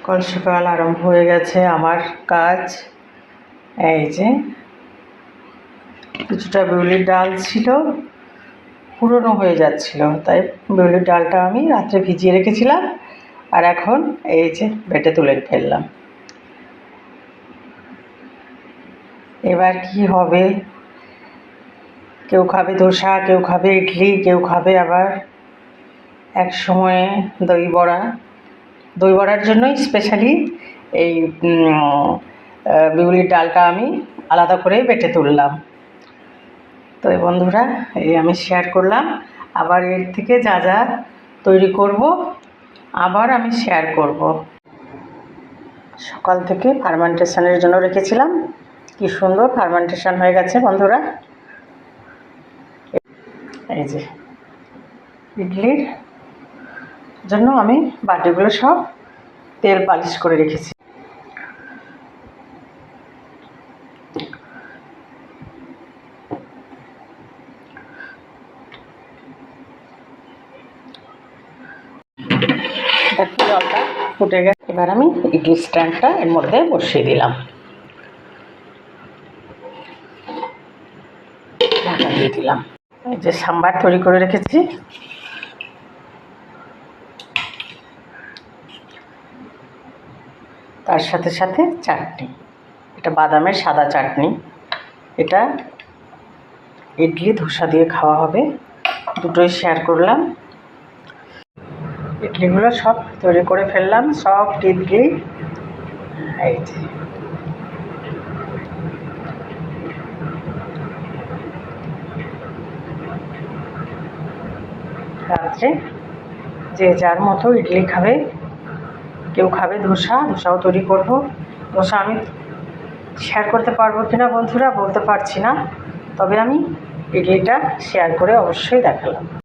সকাল সকাল আরম্ভ হয়ে গেছে আমার কাজ। এই যে কিছুটা বিউলির ডাল ছিল, পুরনো হয়ে যাচ্ছিল, তাই বিউলির ডালটা আমি রাত্রে ভিজিয়ে রেখেছিলাম আর এখন এই যে বেটে তুলে ফেললাম। এবার কি হবে, কেউ খাবে ধোসা, কেউ খাবে ইডলি, কেউ খাবে আবার এক সময়ে দই বড়া। দই বড়ার জন্যই স্পেশালি এই বিউলির ডালটা আমি আলাদা করে বেটে তুললাম। তো বন্ধুরা, এই আমি শেয়ার করলাম, আবার এর থেকে যা যা তৈরি করব আবার আমি শেয়ার করব। সকাল থেকে ফার্মেন্টেশনের জন্য রেখেছিলাম, কি সুন্দর ফার্মেন্টেশন হয়ে গেছে বন্ধুরা। এই যে ইডলির জন্য আমি বাটিগুলো সব তেল পালিশ করে রেখেছি। জলটা ফুটে গেছে, এবার আমি ইডলি স্ট্যান্ডটা এর মধ্যে বসিয়ে দিলাম, ঢাকা দিয়ে দিলাম। এই যে সাম্বার তৈরি করে রেখেছি, তার সাথে সাথে চাটনি, এটা বাদামের সাদা চাটনি, এটা ইডলি ধোসা দিয়ে খাওয়া হবে, দুটোই শেয়ার করলাম। ইডলিগুলো সব তৈরি করে ফেললাম, সব ইডলি। এই যে রাত্রে যে যার মতো ইডলি খাবে, কেউ খাবে ধোসা, ধোসাও তৈরি করব। ধোসা আমি শেয়ার করতে পারবো কিনা বন্ধুরা বলতে পারছি না, তবে আমি ইডলিটা শেয়ার করে অবশ্যই দেখালাম।